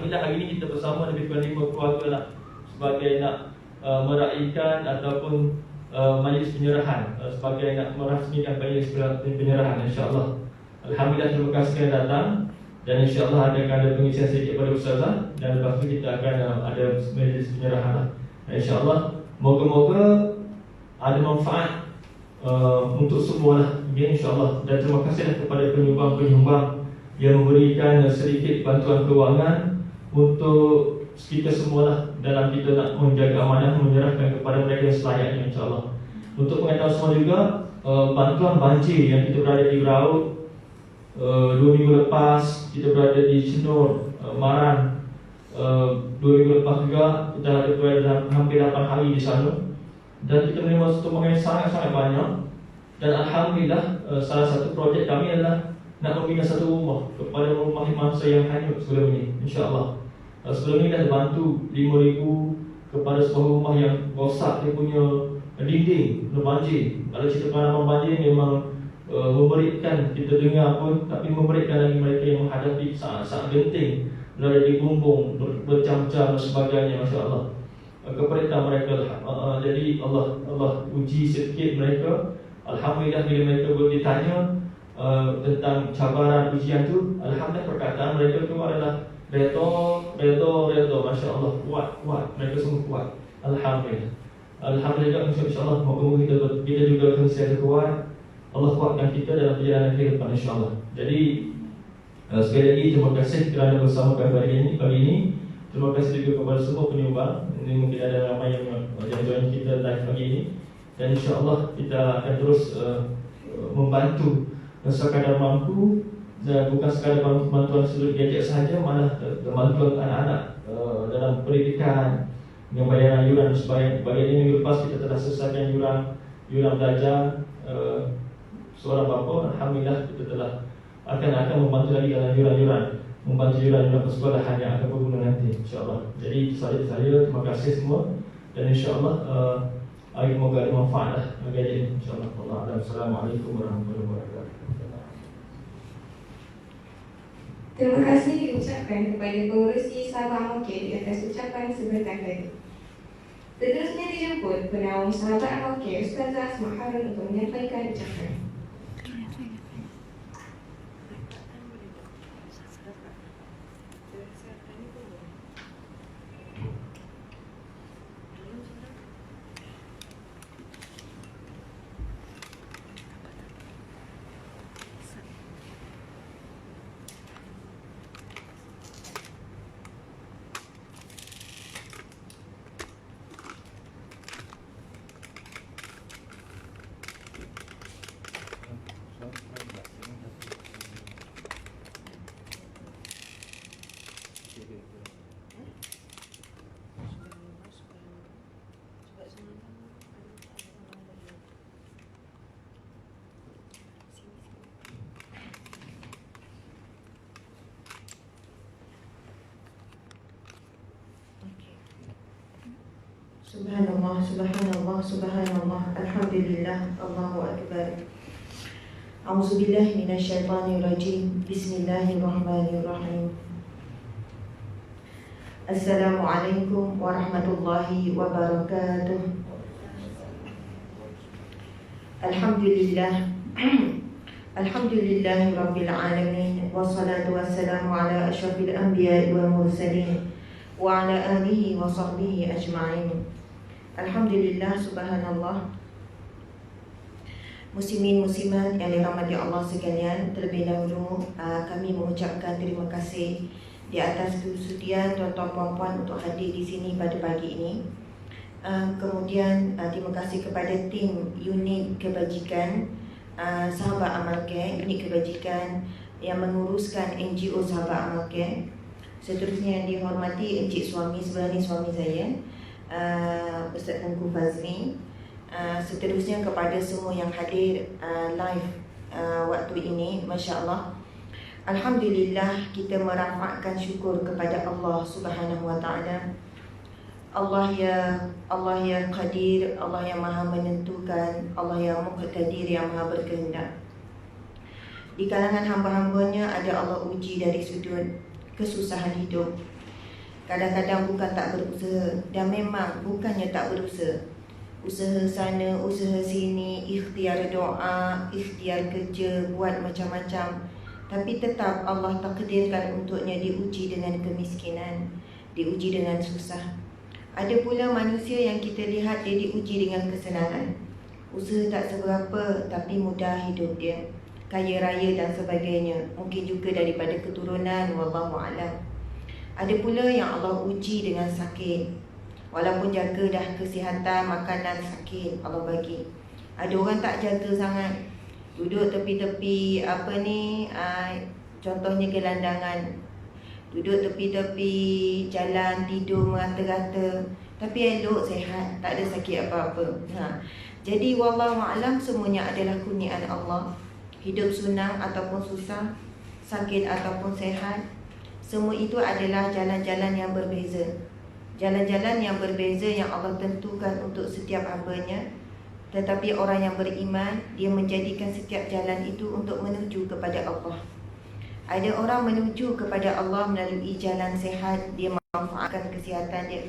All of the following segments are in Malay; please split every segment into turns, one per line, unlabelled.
Alhamdulillah hari ini kita bersama lebih kurang 5 keluarga lah sebagai nak meraihkan ataupun majlis penyerahan, sebagai nak merasmikan majlis penyerahan, insya-Allah. Alhamdulillah, terima kasih kerana datang. Dan insya-Allah ada pengisian sedikit pada ustazah, dan lepas tu kita akan ada majlis penyerahan lah. InsyaAllah, moga-moga ada manfaat untuk semua lah, okay, insyaAllah. Dan terima kasih kepada penyumbang-penyumbang yang memberikan sedikit bantuan kewangan untuk kita semua lah, dalam kita nak menjaga amanah, menyerahkan kepada mereka yang selayaknya, insyaAllah. Untuk pengetahuan semua juga, bantuan banjir yang kita berada di Raut 2 minggu lepas, kita berada di Cenur, Maran 2 minggu lepas juga, kita ada berada dalam hampir 8 hari di sana. Dan kita menerima sumbangan yang sangat-sangat banyak. Dan Alhamdulillah, salah satu projek kami adalah nak membina satu rumah kepada rumah mangsa yang hanyut sebelum ini, insyaAllah. Sebelum ini dah bantu 5,000 kepada sebuah rumah yang rosak dia punya dinding, banjir. Kalau cerita pengalaman banjir memang memberikan, kita dengar pun, tapi memberikan lagi mereka yang menghadapi saat-saat genting, berada di bumbung, bercam-cam dan sebagainya, masya-Allah. Kepada mereka, jadi Allah uji sedikit mereka. Alhamdulillah, bila mereka ditanya tentang cabaran ujian tu, alhamdulillah perkataan mereka tu adalah redha, masya-Allah, kuat, mereka semua kuat. Alhamdulillah, insya-Allah, moga-moga kita juga konsisten kuat. Allah kuatkan kita dalam perjalanan kehidupan, insya-Allah. Jadi sekali lagi terima kasih kerana bersama kami pagi ini. Terima kasih juga kepada semua penyumbang. Ini mungkin ada ramai yang join kita live pagi ini. Dan insya-Allah kita akan terus membantu sekadar mampu, dan bukan sekadar bantuan seluruh gadget sahaja, malah bantuan anak-anak dalam pendidikan, dengan bayaran yuran. Bagian ini minggu lepas kita telah selesaikan yuran belajar seorang bapa. Alhamdulillah, kita telah akan membantu lagi dalam yuran persekolahan yang akan berguna nanti, insyaAllah. Jadi saya terima kasih semua. Dan insyaAllah semoga ada manfaat lah bagi ini, insyaAllah. Assalamualaikum warahmatullahi wabarakatuh.
Terima kasih diucapkan kepada pengurusi Sahabat Al-Mukir di atas ucapan sebentar tadi. Seterusnya dijemput penaung Sahabat Al-Mukir, Ustazah Asma Harun, untuk menyampaikan ucapan.
Subhanallah, subhanallah, subhanallah, alhamdulillah, Allahu akbar. A'udzubillahi minasyaitonirrajim. Bismillahirrahmanirrahim. Assalamualaikum warahmatullahi wabarakatuh. Alhamdulillah. Alhamdulillahi rabbil alamin, wassalatu wassalamu ala asyrafil anbiya'i wal mursalin wa ala alihi wa sahbihi ajma'in. Alhamdulillah, subhanallah. Muslimin muslimat yang dirahmati Allah sekalian, terlebih dahulu kami mengucapkan terima kasih di atas kesediaan tuan-tuan puan-puan untuk hadir di sini pada pagi ini. Kemudian terima kasih kepada tim unit kebajikan Sahabat Amal Care, unit kebajikan yang menguruskan NGO Sahabat Amal Care. Seterusnya yang dihormati encik suami, sebelah ni suami saya, Ustaz Tengku Fazli. Seterusnya kepada semua yang hadir live waktu ini, Masya Allah. Alhamdulillah, kita merafakkan syukur kepada Allah Subhanahu Wa Taala. Allah yang Qadir, Allah yang Maha menentukan, Allah yang Muqtadir, yang Maha berkehendak. Di kalangan hamba-hambanya ada Allah uji dari sudut kesusahan hidup. Kadang-kadang bukan tak berusaha, dan memang bukannya tak berusaha. Usaha sana, usaha sini, ikhtiar doa, ikhtiar kerja, buat macam-macam. Tapi tetap Allah takdirkan untuknya diuji dengan kemiskinan, diuji dengan susah. Ada pula manusia yang kita lihat dia diuji dengan kesenangan. Usaha tak seberapa tapi mudah hidup dia, kaya raya dan sebagainya. Mungkin juga daripada keturunan, wallahualam. Ada pula yang Allah uji dengan sakit. Walaupun jaga dah kesihatan, makanan, sakit Allah bagi. Ada orang tak jaga sangat, duduk tepi-tepi contohnya gelandangan, duduk tepi-tepi jalan, tidur merata-rata, tapi elok, sehat, tak ada sakit apa-apa. Jadi wallahualam, semuanya adalah kurniaan Allah. Hidup senang ataupun susah, sakit ataupun sehat, semua itu adalah jalan-jalan yang berbeza. Jalan-jalan yang berbeza yang Allah tentukan untuk setiap hamba-Nya. Tetapi orang yang beriman, dia menjadikan setiap jalan itu untuk menuju kepada Allah. Ada orang menuju kepada Allah melalui jalan sehat, dia memanfaatkan kesihatan dia.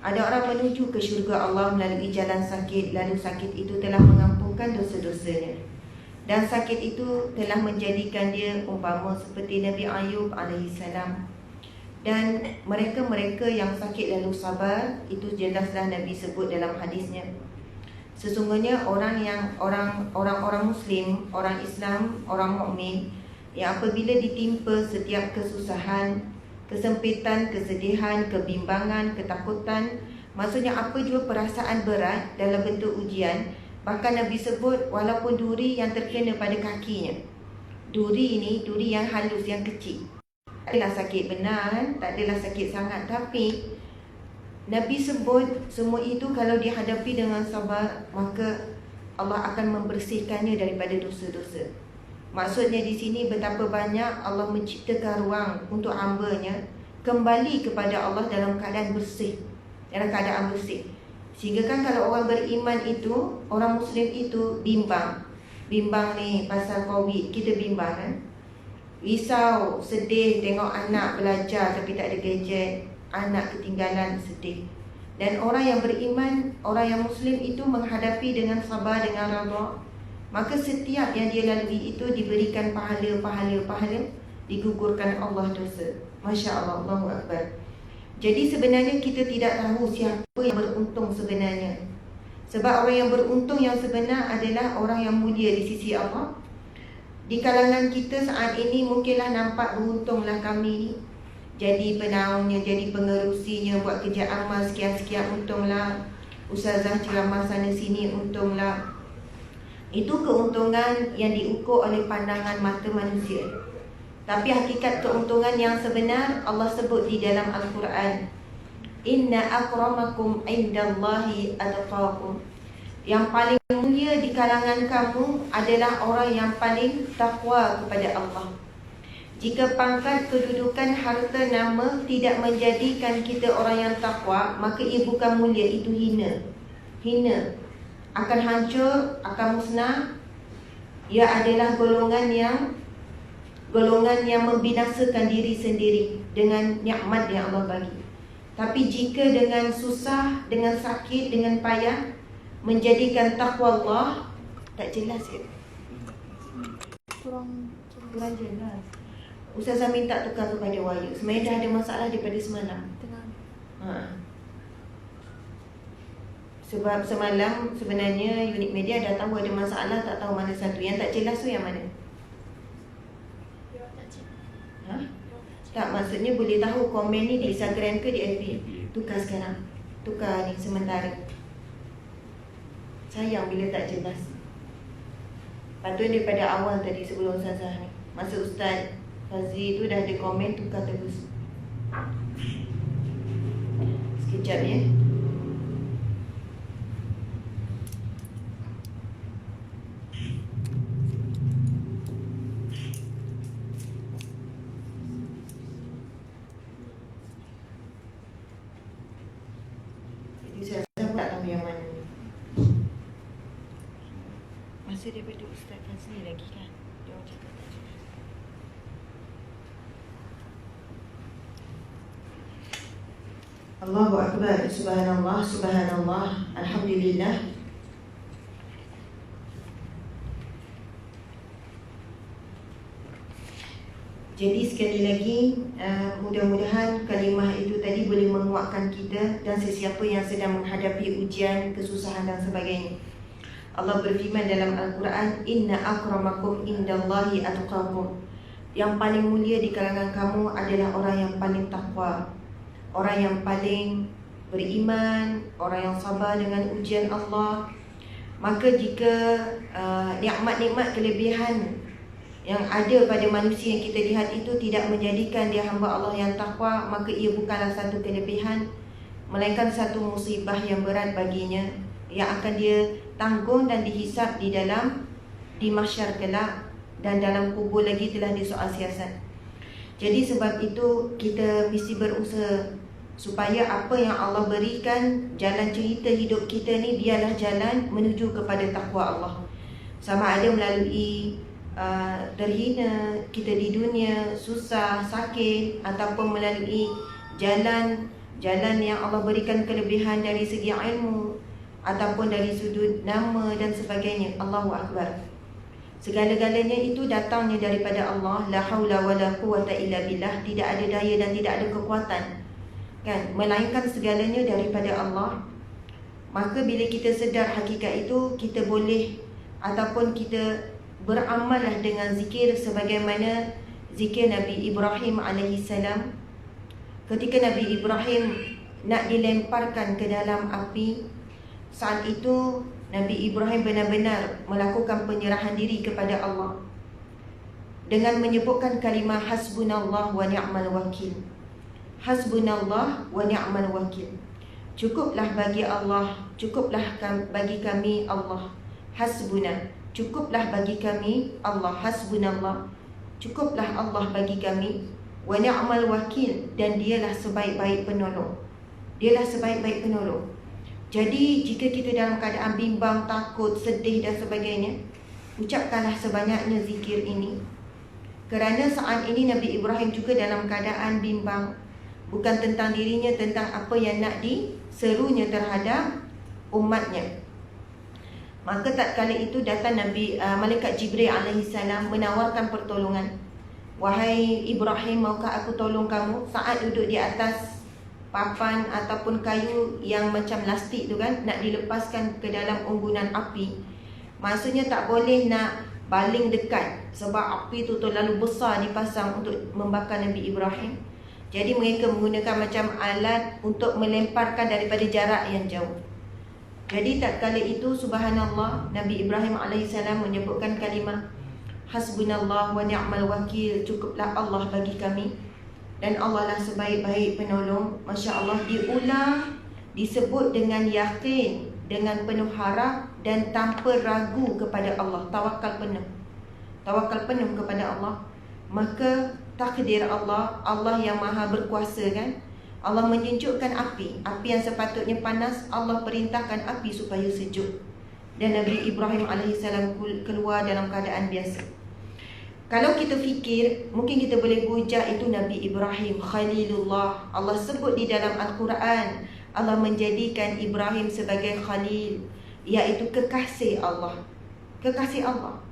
Ada orang menuju ke syurga Allah melalui jalan sakit, lalu sakit itu telah mengampunkan dosa-dosanya. Dan sakit itu telah menjadikan dia umpama seperti Nabi Ayub alaihissalam. Dan mereka-mereka yang sakit lalu sabar, itu jelaslah Nabi sebut dalam hadisnya. Sesungguhnya orang-orang Muslim, orang Islam, orang mukmin yang apabila ditimpa setiap kesusahan, kesempitan, kesedihan, kebimbangan, ketakutan, maksudnya apa jua perasaan berat dalam bentuk ujian, bahkan Nabi sebut walaupun duri yang terkena pada kakinya. Duri ini, duri yang halus, yang kecil. Tak adalah sakit benar kan? Tak adalah sakit sangat. Tapi Nabi sebut semua itu kalau dihadapi dengan sabar, maka Allah akan membersihkannya daripada dosa-dosa. Maksudnya di sini betapa banyak Allah menciptakan ruang untuk hamba-Nya kembali kepada Allah dalam keadaan bersih. Dalam keadaan bersih. Sehingga kan kalau orang beriman itu, orang Muslim itu bimbang. Bimbang ni pasal COVID, kita bimbang kan. Risau, sedih tengok anak belajar tapi tak ada gadget, anak ketinggalan, sedih. Dan orang yang beriman, orang yang Muslim itu menghadapi dengan sabar, dengan redha. Maka setiap yang dia lalui itu diberikan pahala, digugurkan Allah dosa. Masya Allah, Allahu Akbar. Jadi sebenarnya kita tidak tahu siapa yang beruntung sebenarnya. Sebab orang yang beruntung yang sebenar adalah orang yang mulia di sisi Allah. Di kalangan kita saat ini mungkinlah nampak beruntunglah kami ni. Jadi penaungnya, jadi pengerusinya, buat kerja amal sekian-sekian, untunglah. Ustazah ceramah sana sini, untunglah. Itu keuntungan yang diukur oleh pandangan mata manusia. Tapi hakikat keuntungan yang sebenar Allah sebut di dalam Al-Quran. Inna akramakum indallahi atqakum. Yang paling mulia di kalangan kamu adalah orang yang paling takwa kepada Allah. Jika pangkat, kedudukan, harta, nama tidak menjadikan kita orang yang takwa, maka ia bukan mulia, itu hina. Hina. Akan hancur, akan musnah. Ia adalah golongan yang membinasakan diri sendiri dengan nikmat yang Allah bagi. Tapi jika dengan susah, dengan sakit, dengan payah menjadikan takwa Allah, tak jelas ya? Kurang jelas. Ustazah minta tukar kepada Wahyu. Sebenarnya dah ada masalah daripada semalam. Sebab semalam sebenarnya unit media dah tahu ada masalah, tak tahu mana satu. Yang tak jelas tu yang mana? Tak, maksudnya boleh tahu komen ni di Instagram ke di FB. Tukar sekarang. Tukar ni sementara. Sayang bila tak jelas. Patut daripada awal tadi sebelum Ustazah ni, masa Ustaz Fazli tu dah ada komen, tukar terus. Sekejap ya. Masih daripada Ustaz Fazli lagi kan? Dia orang cakap tak jelas. Allahu Akbar, subhanallah, subhanallah, alhamdulillah. Jadi sekali lagi, mudah-mudahan kalimah itu tadi boleh menguatkan kita dan sesiapa yang sedang menghadapi ujian, kesusahan dan sebagainya. Allah berfirman dalam Al-Quran, Inna akramakum indallahi atqakum. Yang paling mulia di kalangan kamu adalah orang yang paling takwa, orang yang paling beriman, orang yang sabar dengan ujian Allah. Maka jika nikmat-nikmat kelebihan yang ada pada manusia yang kita lihat itu tidak menjadikan dia hamba Allah yang takwa, maka ia bukanlah satu kelebihan, melainkan satu musibah yang berat baginya, yang akan dia tanggung dan dihisap di mahsyar kelak, dan dalam kubur lagi telah disoal siasat. Jadi sebab itu kita mesti berusaha supaya apa yang Allah berikan, jalan cerita hidup kita ni biarlah jalan menuju kepada takwa Allah. Sama ada melalui terhina kita di dunia, susah, sakit, ataupun melalui jalan yang Allah berikan kelebihan dari segi ilmu ataupun dari sudut nama dan sebagainya. Allahu Akbar. Segala-galanya itu datangnya daripada Allah. La haula wala quwata illa billah. Tidak ada daya dan tidak ada kekuatan, kan, melainkan segalanya daripada Allah. Maka bila kita sedar hakikat itu, kita boleh ataupun kita beramallah dengan zikir sebagaimana zikir Nabi Ibrahim alaihissalam. Ketika Nabi Ibrahim nak dilemparkan ke dalam api, saat itu Nabi Ibrahim benar-benar melakukan penyerahan diri kepada Allah dengan menyebutkan kalimah hasbunallah wa ni'mal wakil. Hasbunallah wa ni'mal wakil. Cukuplah bagi Allah, cukuplah bagi kami Allah. Hasbuna, cukuplah bagi kami Allah. Hasbunallah, cukuplah Allah bagi kami. Wa ni'mal wakil, dan dialah sebaik-baik penolong. Dialah sebaik-baik penolong. Jadi jika kita dalam keadaan bimbang, takut, sedih dan sebagainya, ucapkanlah sebanyaknya zikir ini. Kerana saat ini Nabi Ibrahim juga dalam keadaan bimbang, bukan tentang dirinya, tentang apa yang nak diserunya terhadap umatnya. Maka tatkala itu datang Malaikat Jibril alaihissalam menawarkan pertolongan. Wahai Ibrahim, maukah aku tolong kamu? Saat duduk di atas papan ataupun kayu yang macam lastik tu kan, nak dilepaskan ke dalam unggunan api. Maksudnya tak boleh nak baling dekat, sebab api tu terlalu besar dipasang untuk membakar Nabi Ibrahim. Jadi mereka menggunakan macam alat untuk melemparkan daripada jarak yang jauh. Jadi tatkala itu, subhanallah, Nabi Ibrahim alaihissalam menyebutkan kalimah hasbunallah wa ni'mal wakil, cukuplah Allah bagi kami dan Allah lah sebaik-baik penolong. Masya Allah, diulang, disebut dengan yakin, dengan penuh harap dan tanpa ragu kepada Allah. Tawakal penuh kepada Allah. Maka takdir Allah, Allah yang maha berkuasa kan, Allah menyejukkan api yang sepatutnya panas, Allah perintahkan api supaya sejuk. Dan Nabi Ibrahim alaihissalam keluar dalam keadaan biasa. Kalau kita fikir, mungkin kita boleh hujah itu Nabi Ibrahim Khalilullah. Allah sebut di dalam Al-Quran, Allah menjadikan Ibrahim sebagai Khalil, iaitu kekasih Allah. Kekasih Allah.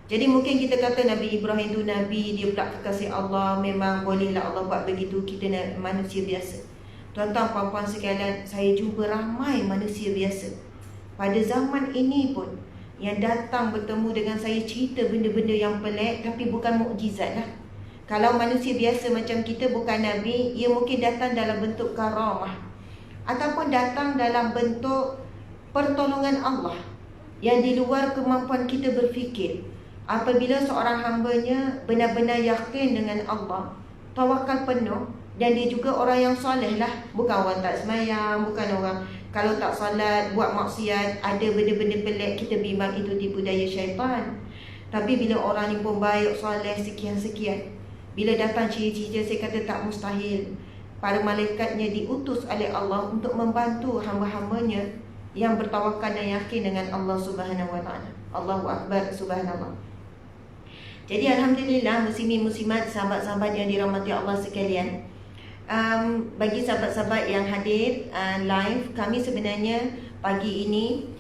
Jadi mungkin kita kata Nabi Ibrahim itu Nabi, dia pula kekasih Allah, memang bolehlah Allah buat begitu, kita manusia biasa. Tuan-tuan, puan-puan sekalian, saya jumpa ramai manusia biasa pada zaman ini pun yang datang bertemu dengan saya, cerita benda-benda yang pelik, tapi bukan mukjizat lah. Kalau manusia biasa macam kita, bukan Nabi, ia mungkin datang dalam bentuk karamah ataupun datang dalam bentuk pertolongan Allah yang di luar kemampuan kita berfikir. Apabila seorang hambanya benar-benar yakin dengan Allah, tawakal penuh, dan dia juga orang yang soleh lah, bukan orang tak semayang, bukan orang kalau tak salat, buat maksiat, ada benda-benda pelik, kita bimbang itu tipu daya syaitan. Tapi bila orang ni pun baik, soleh, sekian-sekian, bila datang ciri-ciri, saya kata tak mustahil. Para malaikatnya diutus oleh Allah untuk membantu hamba-hambanya yang bertawakal dan yakin dengan Allah Subhanahu Wa Taala. Allahu Akbar, subhanallah. Jadi alhamdulillah, muslimin muslimat, sahabat-sahabat yang dirahmati Allah sekalian, bagi sahabat-sahabat yang hadir live, kami sebenarnya pagi ini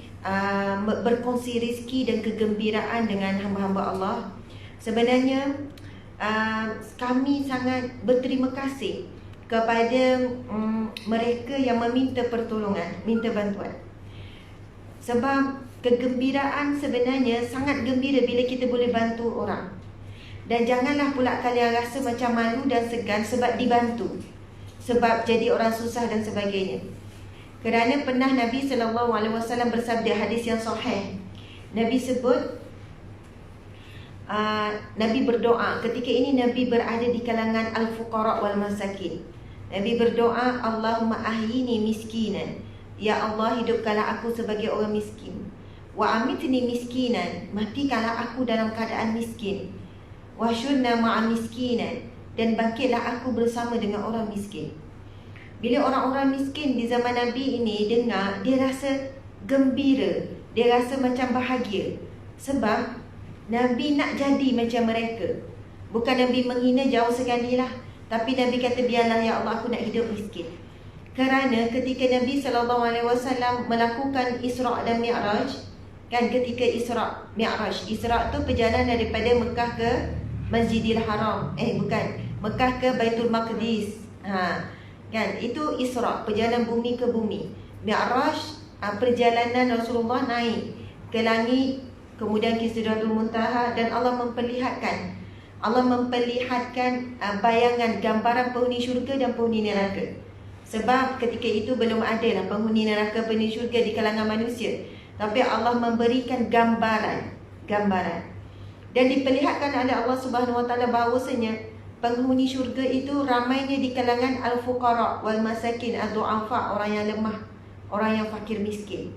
berkongsi rezeki dan kegembiraan dengan hamba-hamba Allah. Sebenarnya kami sangat berterima kasih kepada mereka yang meminta pertolongan, minta bantuan. Sebab kegembiraan sebenarnya sangat gembira bila kita boleh bantu orang. Dan janganlah pula kalian rasa macam malu dan segan sebab dibantu, sebab jadi orang susah dan sebagainya. Kerana pernah Nabi SAW bersabda, hadis yang sahih. Nabi sebut, Nabi berdoa. Ketika ini Nabi berada di kalangan al-fuqara wal masakin. Nabi berdoa, Allahumma ahyini miskinan. Ya Allah, hidupkanlah aku sebagai orang miskin. Wa amitni miskinan. Matikanlah aku dalam keadaan miskin. Wa syurna ma'a miskinan. Dan bangkitlah aku bersama dengan orang miskin. Bila orang-orang miskin di zaman Nabi ini dengar, dia rasa gembira, dia rasa macam bahagia. Sebab Nabi nak jadi macam mereka. Bukan Nabi menghina, jauh sekali lah. Tapi Nabi kata, biarlah ya Allah, aku nak hidup miskin. Kerana ketika Nabi SAW melakukan Isra' dan Mi'raj, kan, ketika Isra' Mi'raj, Isra' tu perjalanan daripada Mekah ke Masjidil Haram. Bukan, Mekah ke Baitul Maqdis. Kan, itu Isra', perjalanan bumi ke bumi. Mi'raj, perjalanan Rasulullah naik ke langit, kemudian ke Sidratul Muntaha, dan Allah memperlihatkan bayangan, gambaran penghuni syurga dan penghuni neraka. Sebab ketika itu belum ada lah penghuni neraka, penghuni syurga di kalangan manusia. Tapi Allah memberikan gambaran. Dan diperlihatkan oleh Allah Subhanahu Wa Taala bahawasanya penghuni syurga itu ramainya di kalangan al-fuqara wal masakin, ad-du'afa, orang yang lemah, orang yang fakir miskin.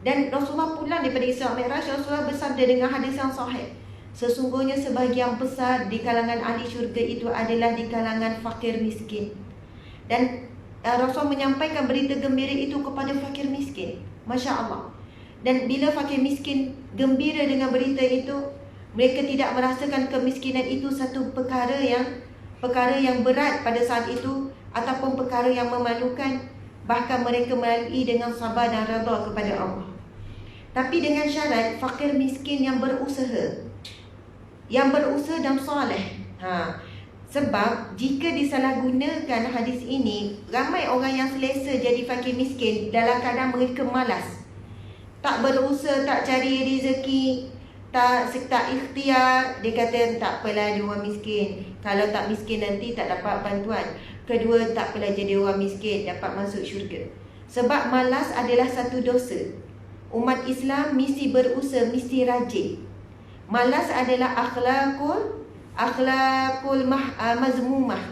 Dan Rasulullah pulang daripada Isra' Mi'raj, Rasulullah bersabda dengan hadis yang sahih, sesungguhnya sebahagian besar di kalangan ahli syurga itu adalah di kalangan fakir miskin. Dan Rasul menyampaikan berita gembira itu kepada fakir miskin. Masya Allah. Dan bila fakir miskin gembira dengan berita itu, mereka tidak merasakan kemiskinan itu satu perkara yang berat pada saat itu, ataupun perkara yang memalukan. Bahkan mereka melalui dengan sabar dan redha kepada Allah. Tapi dengan syarat fakir miskin yang berusaha dan soleh. Sebab jika disalahgunakan hadis ini, ramai orang yang selesa jadi fakir miskin dalam keadaan mereka malas, tak berusaha, tak cari rezeki, tak ikhtiar. Dia kata tak apalah dia orang miskin, kalau tak miskin nanti tak dapat bantuan. Kedua, tak apalah jadi orang miskin, dapat masuk syurga. Sebab malas adalah satu dosa. Umat Islam mesti berusaha, mesti rajin. Malas adalah akhlakul mazmumah,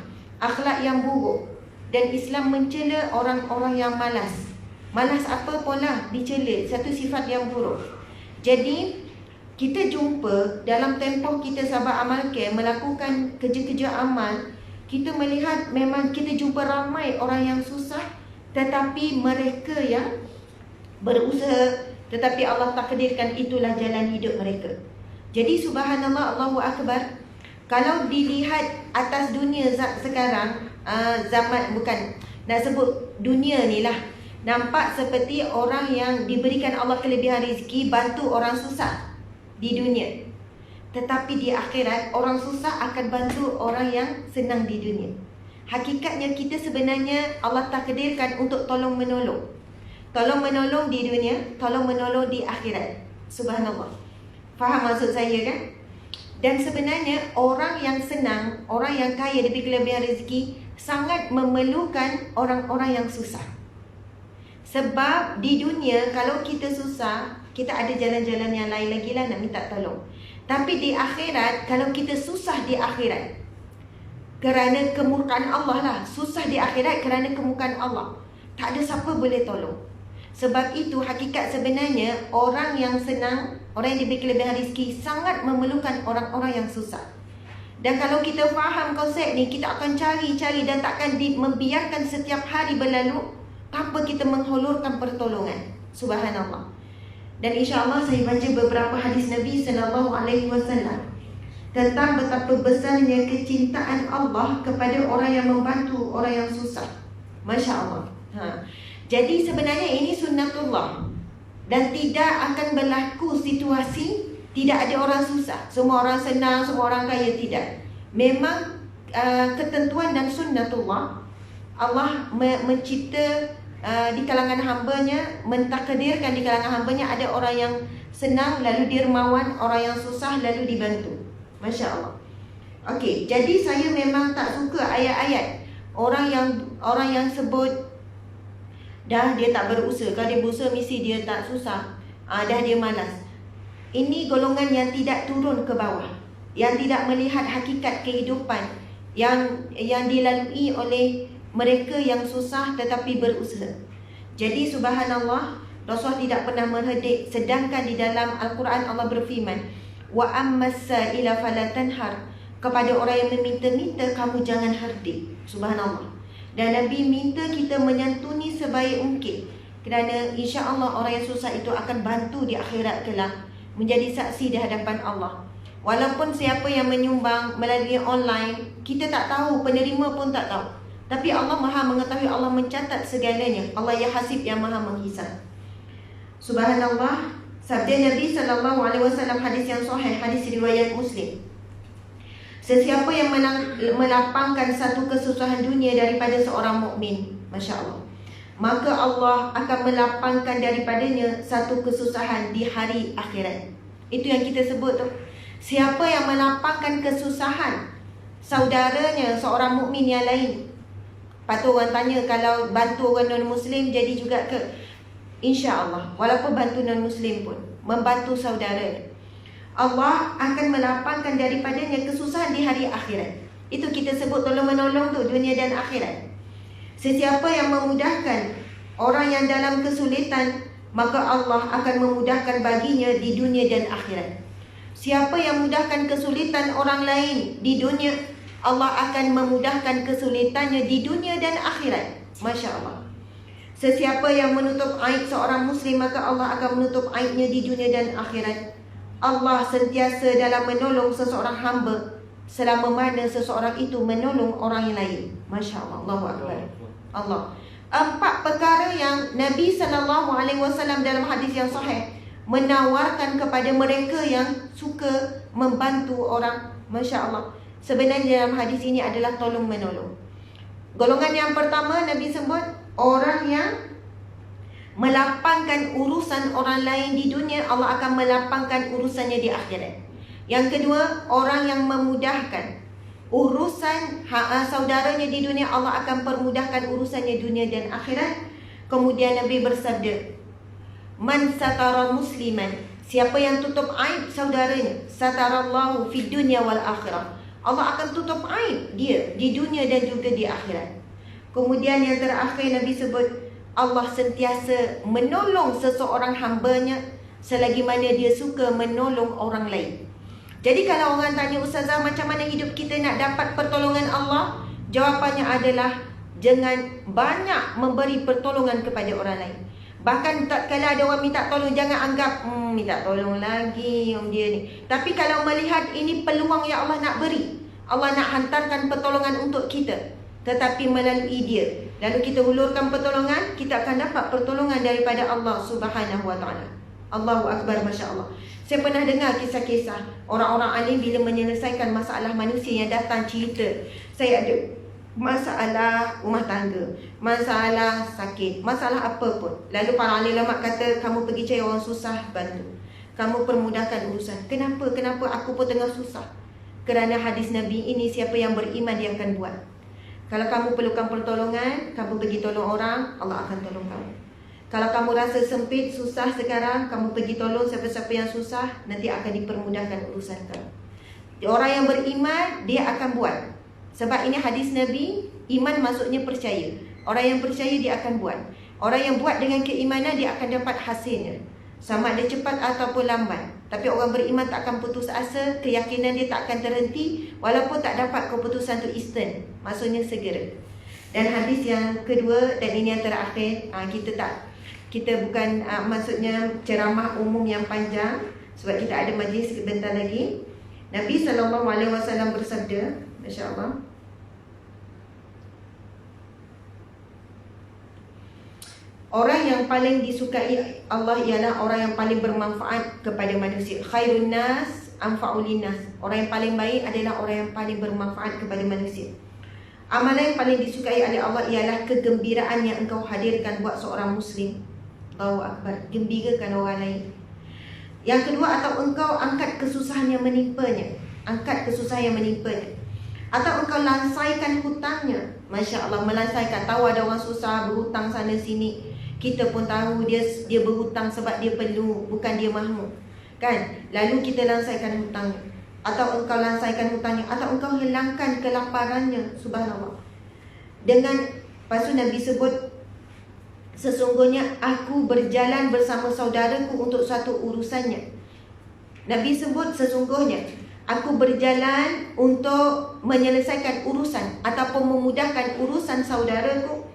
akhlak yang buruk. Dan Islam mencela orang-orang yang malas. Malas apa pola dicela, satu sifat yang buruk. Jadi kita jumpa dalam tempoh kita sahabat amal care melakukan kerja-kerja amal, kita melihat memang kita jumpa ramai orang yang susah, tetapi mereka yang berusaha, tetapi Allah takdirkan itulah jalan hidup mereka. Jadi subhanallah, Allahu Akbar. Kalau dilihat atas dunia sekarang, zaman, bukan nak sebut dunia ni lah, nampak seperti orang yang diberikan Allah kelebihan rezeki bantu orang susah di dunia. Tetapi di akhirat, orang susah akan bantu orang yang senang di dunia. Hakikatnya kita sebenarnya Allah takdirkan untuk tolong menolong. Tolong menolong di dunia, tolong menolong di akhirat. Subhanallah. Faham maksud saya kan? Dan sebenarnya orang yang senang, orang yang kaya diberi kelebihan rezeki, sangat memerlukan orang-orang yang susah. Sebab di dunia kalau kita susah, kita ada jalan-jalan yang lain lagi lah nak minta tolong. Tapi di akhirat, kalau kita susah di akhirat kerana kemurkaan Allah lah, susah di akhirat kerana kemurkaan Allah, tak ada siapa boleh tolong. Sebab itu hakikat sebenarnya orang yang senang, orang yang diberi kelebihan rezeki sangat memerlukan orang-orang yang susah. Dan kalau kita faham konsep ni, kita akan cari-cari dan takkan membiarkan setiap hari berlalu tanpa kita menghulurkan pertolongan. Subhanallah. Dan insya-Allah saya baca beberapa hadis Nabi SAW. tentang betapa besarnya kecintaan Allah kepada orang yang membantu orang yang susah. Masya Allah. Jadi sebenarnya ini sunnatullah, dan tidak akan berlaku situasi tidak ada orang susah, semua orang senang, semua orang kaya. Tidak. Memang ketentuan dan sunnatullah. Allah mencipta di kalangan hambanya, mentakdirkan di kalangan hambanya ada orang yang senang lalu dermawan, orang yang susah lalu dibantu. Masya Allah. Okey, jadi saya memang tak suka ayat-ayat orang yang sebut dah dia tak berusaha, kalau dia berusaha mesti dia tak susah, dah dia malas. Ini golongan yang tidak turun ke bawah, yang tidak melihat hakikat kehidupan yang dilalui oleh mereka yang susah tetapi berusaha. Jadi subhanallah, Rasulullah tidak pernah mengherdik. Sedangkan di dalam Al-Quran Allah berfirman, wa ammas sa'ila fala tanhar, kepada orang yang meminta-minta kamu jangan herdik. Subhanallah. Dan Nabi minta kita menyantuni sebaik mungkin, kerana insya-Allah orang yang susah itu akan bantu di akhirat kelak, menjadi saksi di hadapan Allah. Walaupun siapa yang menyumbang melalui online, kita tak tahu, penerima pun tak tahu. Tapi Allah Maha mengetahui, Allah mencatat segalanya. Allah yang hasib, yang Maha menghisab. Subhanallah. Sabda Nabi SAW, hadis yang sahih, hadis riwayat Muslim. Sesiapa yang melapangkan satu kesusahan dunia daripada seorang mukmin, Masya Allah, maka Allah akan melapangkan daripadanya satu kesusahan di hari akhirat. Itu yang kita sebut tu. Siapa yang melapangkan kesusahan saudaranya, seorang mukmin yang lain. Lepas tu orang tanya, kalau bantu orang non-Muslim jadi juga ke? InsyaAllah, walaupun bantu non-Muslim pun, membantu saudara, Allah akan melapangkan daripadanya kesusahan di hari akhirat. Itu kita sebut tolong-menolong tu, dunia dan akhirat. Sesiapa yang memudahkan orang yang dalam kesulitan, maka Allah akan memudahkan baginya di dunia dan akhirat. Siapa yang mudahkan kesulitan orang lain di dunia, Allah akan memudahkan kesulitannya di dunia dan akhirat. Masya Allah. Sesiapa yang menutup aib seorang Muslim, maka Allah akan menutup aibnya di dunia dan akhirat. Allah sentiasa dalam menolong seseorang hamba selama mana seseorang itu menolong orang yang lain. Masya Allah. Allahu Akbar. Allah. 4 perkara yang Nabi SAW dalam hadis yang sahih menawarkan kepada mereka yang suka membantu orang. Masya Allah. Sebenarnya dalam hadis ini adalah tolong menolong. Golongan yang pertama Nabi sebut orang yang melapangkan urusan orang lain di dunia, Allah akan melapangkan urusannya di akhirat. Yang kedua, orang yang memudahkan urusan saudaranya di dunia, Allah akan permudahkan urusannya dunia dan akhirat. Kemudian Nabi bersabda, man satara musliman, siapa yang tutup aib saudaranya, satarallahu fid dunya wal akhirah, Allah akan tutup aib dia di dunia dan juga di akhirat. Kemudian yang terakhir Nabi sebut, Allah sentiasa menolong seseorang hambanya selagi mana dia suka menolong orang lain. Jadi kalau orang tanya, Ustazah, macam mana hidup kita nak dapat pertolongan Allah? Jawapannya adalah jangan banyak memberi pertolongan kepada orang lain. Bahkan kalau ada orang minta tolong, jangan anggap minta tolong lagi dia ni. Tapi kalau melihat ini peluang yang Allah nak beri, Allah nak hantarkan pertolongan untuk kita, tetapi melalui dia, lalu kita hulurkan pertolongan, kita akan dapat pertolongan daripada Allah Subhanahu wa ta'ala. Allahu Akbar, Masya Allah. Saya pernah dengar kisah-kisah orang-orang alim bila menyelesaikan masalah manusia yang datang cerita, saya ada masalah rumah tangga, masalah sakit, masalah apa pun. Lalu para alim ulama kata, kamu pergi cari orang susah, bantu. Kamu permudahkan urusan. Kenapa aku pun tengah susah? Kerana hadis Nabi ini, siapa yang beriman dia akan buat. Kalau kamu perlukan pertolongan, kamu pergi tolong orang, Allah akan tolong kamu. Kalau kamu rasa sempit, susah sekarang, kamu pergi tolong siapa-siapa yang susah, nanti akan dipermudahkan urusan kamu. Orang yang beriman, dia akan buat. Sebab ini hadis Nabi, iman maksudnya percaya. Orang yang percaya, dia akan buat. Orang yang buat dengan keimanan, dia akan dapat hasilnya. Sama ada cepat ataupun lambat. Tapi orang beriman tak akan putus asa, keyakinan dia tak akan terhenti, walaupun tak dapat keputusan tu instant, maksudnya segera. Dan hadis yang kedua, dan ini yang terakhir, kita bukan maksudnya ceramah umum yang panjang, sebab kita ada majlis sebentar lagi. Nabi SAW bersabda, Masya Allah, orang yang paling disukai Allah ialah orang yang paling bermanfaat kepada manusia. Khairun nas anfa'ul nas. Orang yang paling baik adalah orang yang paling bermanfaat kepada manusia. Amalan yang paling disukai oleh Allah ialah kegembiraan yang engkau hadirkan buat seorang Muslim. Allahu Akbar. Gembirakan orang lain. Yang kedua, atau engkau angkat kesusahan yang menimpanya. Angkat kesusahan yang menimpanya. Atau engkau lansaikan hutangnya. Masya Allah, melansaikan. Tahu ada orang susah, berhutang sana sini. Kita pun tahu dia berhutang sebab dia perlu, bukan dia mahu, kan? Lalu kita lansaikan hutangnya. Atau engkau lansaikan hutangnya. Atau engkau hilangkan kelaparannya. Subhanallah. Dengan, lepas tu Nabi sebut, sesungguhnya aku berjalan bersama saudaraku untuk satu urusannya. Nabi sebut sesungguhnya aku berjalan untuk menyelesaikan urusan ataupun memudahkan urusan saudaraku.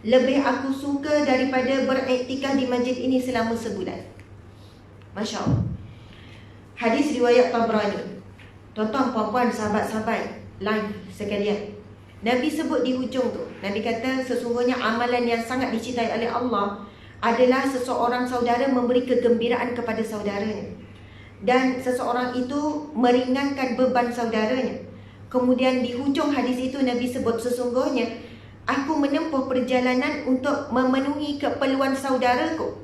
Lebih aku suka daripada beriktikaf di masjid ini selama sebulan. Masya Allah. Hadis riwayat Tabrani. Tuan-tuan, puan-puan, sahabat-sahabat live sekalian, Nabi sebut di hujung tu, Nabi kata sesungguhnya amalan yang sangat dicintai oleh Allah adalah seseorang saudara memberi kegembiraan kepada saudaranya, dan seseorang itu meringankan beban saudaranya. Kemudian di hujung hadis itu Nabi sebut sesungguhnya aku menempuh perjalanan untuk memenuhi keperluan saudaraku.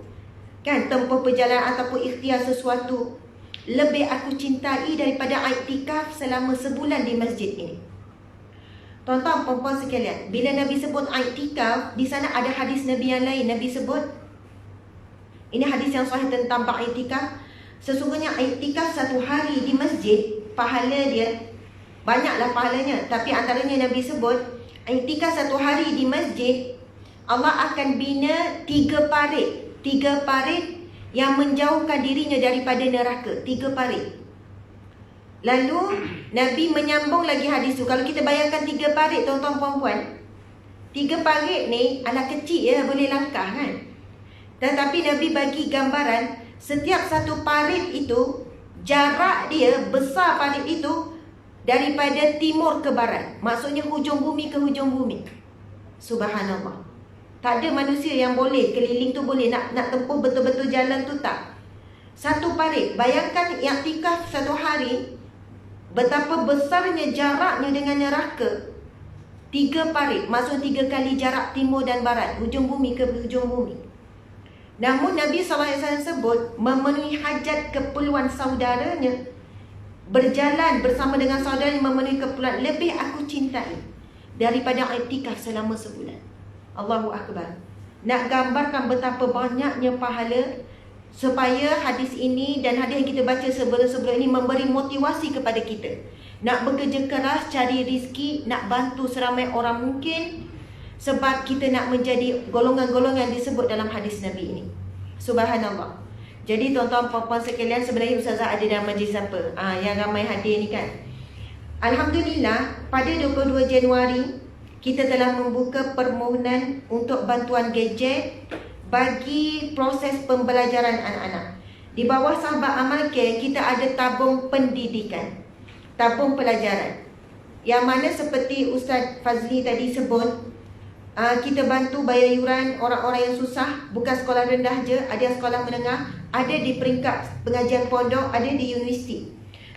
Kan, tempuh perjalanan ataupun ikhtiar sesuatu lebih aku cintai daripada iktikaf selama sebulan di masjid ini. Tuan-tuan, puan-puan sekalian, bila Nabi sebut iktikaf, di sana ada hadis Nabi yang lain. Nabi sebut, ini hadis yang sahih tentang iktikaf. Sesungguhnya iktikaf satu hari di masjid, pahala dia banyaklah pahalanya. Tapi antaranya Nabi sebut, iktikaf satu hari di masjid, Allah akan bina 3 parit. 3 parit yang menjauhkan dirinya daripada neraka. 3 parit. Lalu Nabi menyambung lagi hadis tu. Kalau kita bayangkan 3 parit, tuan-tuan puan-puan, 3 parit ni anak kecil ya, boleh langkah kan. Tetapi Nabi bagi gambaran, setiap satu parit itu, jarak dia, besar parit itu, daripada timur ke barat. Maksudnya hujung bumi ke hujung bumi. Subhanallah. Tak ada manusia yang boleh keliling tu, boleh nak tempuh betul-betul jalan tu, tak. Satu parit. Bayangkan iktikaf satu hari, betapa besarnya jaraknya dengan neraka. 3 parit. Maksud 3 kali jarak timur dan barat. Hujung bumi ke hujung bumi. Namun Nabi SAW sebut memenuhi hajat keperluan saudaranya, berjalan bersama dengan saudaranya memenuhi keperluan, lebih aku cintai daripada iktikaf selama sebulan. Allahu Akbar. Nak gambarkan betapa banyaknya pahala, supaya hadis ini dan hadis yang kita baca sebelum-sebelum ini memberi motivasi kepada kita nak bekerja keras, cari rezeki, nak bantu seramai orang mungkin, sebab kita nak menjadi golongan-golongan yang disebut dalam hadis Nabi ini. Subhanallah. Jadi tuan-tuan puan-puan sekalian, sebenarnya Ustazah ada dalam majlis apa? Yang ramai hadir ni kan. Alhamdulillah, pada 22 Januari kita telah membuka permohonan untuk bantuan gadget bagi proses pembelajaran anak-anak. Di bawah Sahabat Amal Care, kita ada tabung pendidikan, tabung pelajaran, yang mana seperti Ustaz Fazli tadi sebut, kita bantu bayar yuran orang-orang yang susah, bukan sekolah rendah je, ada yang sekolah menengah, ada di peringkat pengajian pondok, ada di universiti.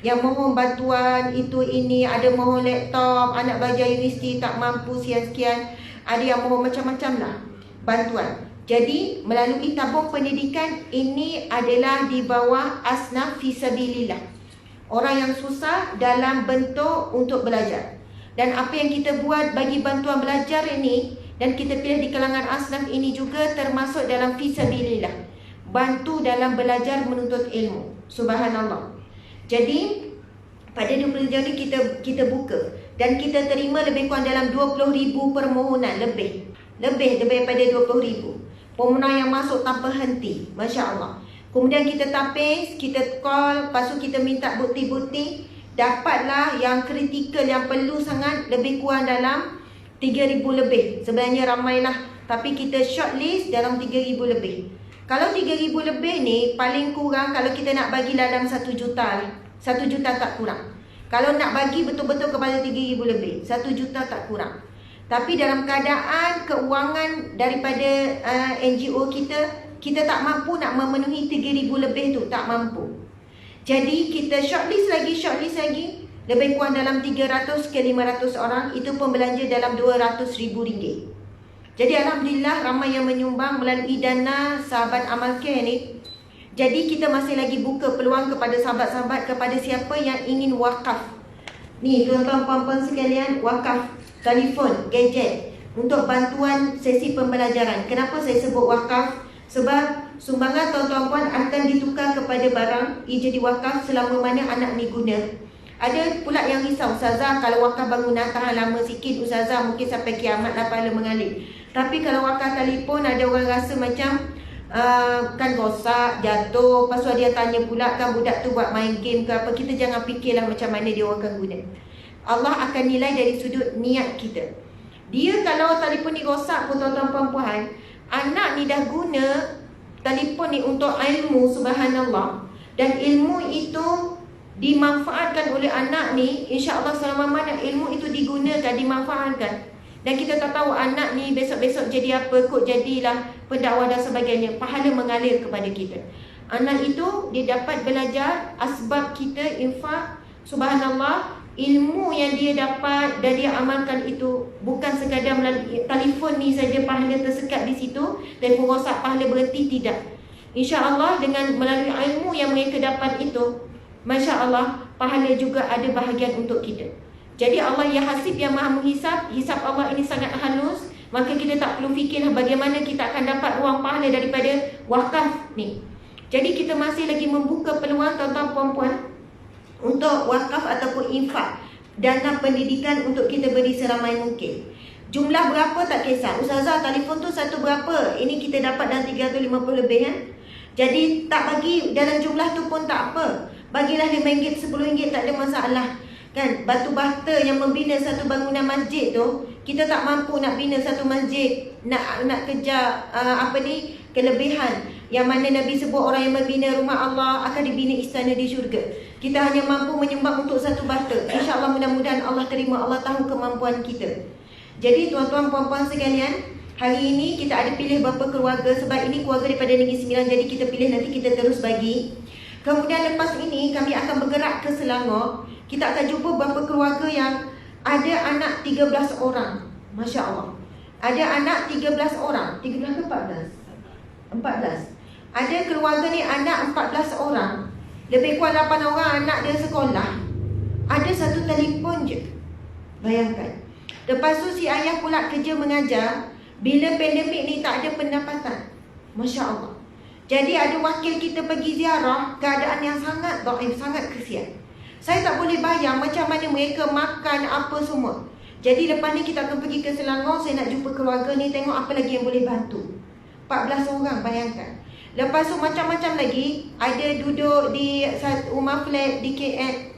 Yang mohon bantuan itu ini, ada mohon laptop, anak belajar universiti tak mampu sekian-sekian, ada yang mohon macam-macam lah bantuan. Jadi melalui tabung pendidikan ini adalah di bawah asnaf fisabilillah, orang yang susah dalam bentuk untuk belajar. Dan apa yang kita buat bagi bantuan belajar ini, dan kita pilih di kalangan asnaf ini juga termasuk dalam fisabilillah, bantu dalam belajar menuntut ilmu. Subhanallah. Jadi pada 20 Januari kita buka, dan kita terima lebih kurang dalam 20,000 permohonan, lebih daripada 20,000 permohonan yang masuk tanpa henti. Masya Allah. Kemudian kita tapis, kita call, lepas tu kita minta bukti-bukti. Dapatlah yang kritikal, yang perlu sangat, lebih kurang dalam 3,000 lebih. Sebenarnya ramailah, tapi kita shortlist dalam 3,000 lebih. Kalau 3,000 lebih ni, paling kurang kalau kita nak bagi dalam 1 juta lah. 1 juta tak kurang. Kalau nak bagi betul-betul kepada 3,000 lebih, 1 juta tak kurang. Tapi dalam keadaan keuangan daripada NGO kita tak mampu nak memenuhi 3,000 lebih tu, tak mampu. Jadi kita shortlist lagi, lebih kurang dalam 300 ke 500 orang, itu pun belanja dalam RM200,000. Jadi Alhamdulillah ramai yang menyumbang melalui dana sahabat Amal Care ni. Jadi kita masih lagi buka peluang kepada sahabat-sahabat, kepada siapa yang ingin wakaf. Ni tuan-tuan puan-puan sekalian, wakaf telefon, gadget untuk bantuan sesi pembelajaran. Kenapa saya sebut wakaf? Sebab sumbangan tuan-tuan puan akan ditukar kepada barang ia jadi wakaf selama mana anak ni guna. Ada pula yang risau, Ustazah kalau wakaf bangunan tahan lama sikit, Ustazah mungkin sampai kiamat lah pahala mengalir. Tapi kalau wakaf telefon ada orang rasa macam kan rosak, jatuh, lepas tu dia tanya pula kan budak tu buat main game ke apa. Kita jangan fikirlah macam mana dia orang akan guna. Allah akan nilai dari sudut niat kita. Dia kalau telefon ni rosak pun tuan-tuan puan-puan, anak ni dah guna telefon ni untuk ilmu, subhanallah, dan ilmu itu dimanfaatkan oleh anak ni, insya-Allah selama mana ilmu itu digunakan, dimanfaatkan. Dan kita tak tahu anak ni besok-besok jadi apa, kok jadilah pendakwah dan sebagainya, pahala mengalir kepada kita. Anak itu dia dapat belajar asbab kita infak, subhanallah, ilmu yang dia dapat dan dia amalkan itu bukan sekadar melalui telefon ni saja pahala tersekat di situ, telefon rosak pahala berhenti, tidak. InsyaAllah dengan melalui ilmu yang mereka dapat itu, Masya Allah, pahala juga ada bahagian untuk kita. Jadi Allah yang hasib, yang maha menghisap, hisap Allah ini sangat halus. Maka kita tak perlu fikirlah bagaimana kita akan dapat ruang pahala daripada wakaf ni. Jadi kita masih lagi membuka peluang tuan-tuan puan-puan untuk wakaf ataupun infak, dana pendidikan untuk kita beri seramai mungkin. Jumlah berapa tak kisah. Ustazah telefon tu satu berapa, ini kita dapat dalam 350 lebih kan. Jadi tak bagi dalam jumlah tu pun tak apa. Bagilah RM5, RM10, tak ada masalah. Kan, batu bata yang membina satu bangunan masjid tu, kita tak mampu nak bina satu masjid, nak kejar kelebihan. Yang mana Nabi sebut orang yang membina rumah Allah akan dibina istana di syurga. Kita hanya mampu menyumbang untuk satu bata. InsyaAllah mudah-mudahan Allah terima, Allah tahu kemampuan kita. Jadi tuan-tuan puan-puan sekalian, hari ini kita ada pilih beberapa keluarga. Sebab ini keluarga daripada Negeri Sembilan, jadi kita pilih, nanti kita terus bagi. Kemudian lepas ini kami akan bergerak ke Selangor. Kita akan jumpa beberapa keluarga yang ada anak 13 orang. Masya Allah. Ada anak 13 orang. 13 ke 14? 14. Ada keluarga ni anak 14 orang. Lebih kurang 8 orang anak dia sekolah. Ada satu telefon je. Bayangkan. Lepas tu si ayah pula kerja mengajar. Bila pandemik ni tak ada pendapatan. Masya Allah. Jadi ada wakil kita pergi ziarah, keadaan yang sangat dhaif, sangat kesian. Saya tak boleh bayang macam mana mereka makan apa semua. Jadi lepas ni kita akan pergi ke Selangor. Saya nak jumpa keluarga ni, tengok apa lagi yang boleh bantu. 14 orang, bayangkan. Lepas tu macam-macam lagi. Ada duduk di rumah flat di KL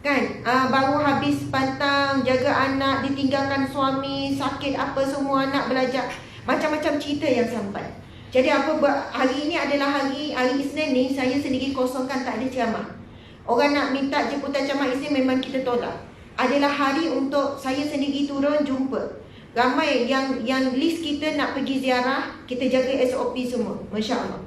kan, baru habis pantang, jaga anak, ditinggalkan suami, sakit apa semua, anak belajar. Macam-macam cerita yang sampai. Jadi hari ini adalah hari Isnin ni, saya sendiri kosongkan, tak ada ceramah. Orang nak minta jemputan ceramah Isnin memang kita tolak. Adalah hari untuk saya sendiri turun jumpa. Ramai yang list kita nak pergi ziarah, kita jaga SOP semua. Masya Allah.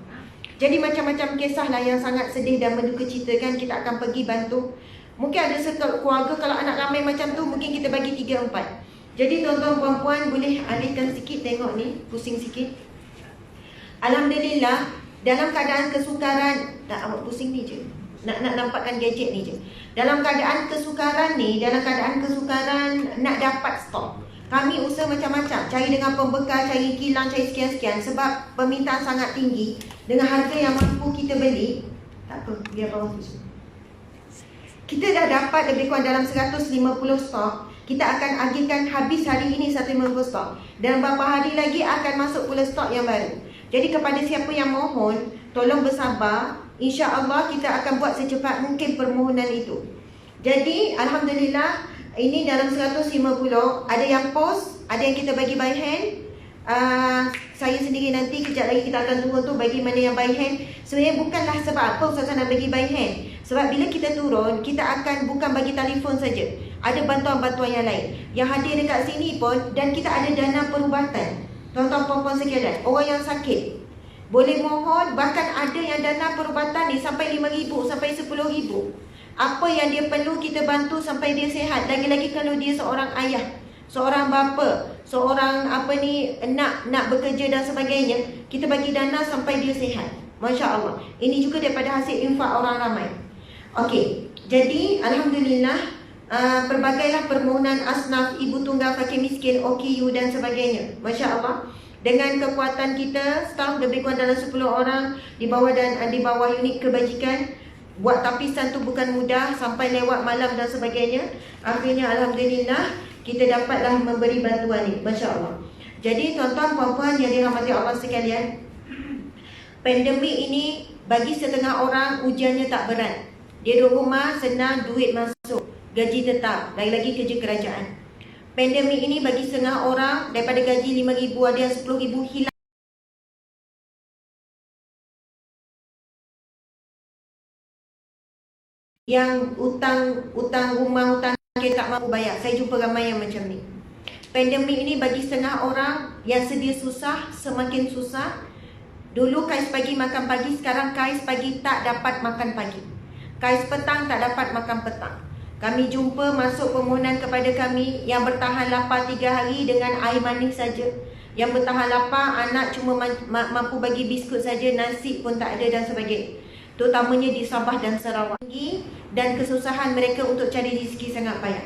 Jadi macam-macam kisah lah yang sangat sedih dan mendukacitakan. Kita akan pergi bantu. Mungkin ada keluarga kalau anak ramai macam tu, mungkin kita bagi 3-4. Jadi tuan-tuan puan-puan boleh alihkan sikit, tengok ni, pusing sikit. Alhamdulillah, dalam keadaan kesukaran, tak awak pusing ni je. Nak nampakkan gadget ni je. Dalam keadaan kesukaran ni, nak dapat stok. Kami usaha macam-macam, cari dengan pembekal, cari kilang, cari sekian-sekian. Sebab permintaan sangat tinggi. Dengan harga yang mampu kita beli, tak apa, biar bawah tu. Kita dah dapat lebih kurang dalam 150 stok. Kita akan agihkan habis hari ini 150 stok. Dan beberapa hari lagi akan masuk pula stok yang baru. Jadi kepada siapa yang mohon, tolong bersabar. InsyaAllah kita akan buat secepat mungkin permohonan itu. Jadi Alhamdulillah, ini dalam 150, ada yang post, ada yang kita bagi by hand. Saya sendiri nanti kejap lagi kita akan tunggu tu bagi mana yang by hand. Sebenarnya bukanlah sebab apa Ustazah nak bagi by hand, Sebab bila kita turun, kita akan bukan bagi telefon saja, ada bantuan-bantuan yang lain yang hadir dekat sini pun. Dan kita ada dana perubatan. Tuan-tuan puan-puan sekalian, orang yang sakit boleh mohon, bahkan ada yang dana perubatan ni sampai 5,000 sampai 10,000. Apa yang dia perlu kita bantu sampai dia sihat. Lagi-lagi kalau dia seorang ayah, seorang bapa, seorang nak bekerja dan sebagainya, kita bagi dana sampai dia sihat. Masya Allah. Ini juga daripada hasil infak orang ramai. Okey, jadi alhamdulillah, pelbagailah permohonan asnaf, ibu tunggal, fakir miskin, OKU dan sebagainya. Masya Allah. Dengan kekuatan kita, staf lebih kurang dalam 10 orang di bawah unit kebajikan. Buat tapisan tu bukan mudah, sampai lewat malam dan sebagainya. Akhirnya alhamdulillah kita dapatlah memberi bantuan ni. Masya Allah. Jadi tuan-tuan puan-puan yang dirahmati Allah sekalian, pandemik ini bagi setengah orang ujiannya tak berat. Dia duduk rumah, senang, duit masuk, gaji tetap, lagi-lagi kerja kerajaan. Pandemik ini bagi setengah orang, daripada gaji 5,000 ada yang 10,000 hilang. Yang utang rumah, hutang kita tak mampu bayar. Saya jumpa ramai yang macam ni. Pandemik ini bagi setengah orang yang sedia susah, semakin susah. Dulu kais pagi makan pagi, sekarang kais pagi tak dapat makan pagi. Kais petang tak dapat makan petang. Kami jumpa masuk permohonan kepada kami yang bertahan lapar 3 hari dengan air manis saja. Yang bertahan lapar, anak cuma mampu bagi biskut saja, nasi pun tak ada dan sebagainya. Terutamanya di Sabah dan Sarawak. Dan kesusahan mereka untuk cari rezeki sangat payah.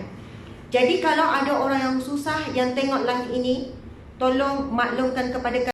Jadi kalau ada orang yang susah yang tengok live ini, tolong maklumkan kepada kami.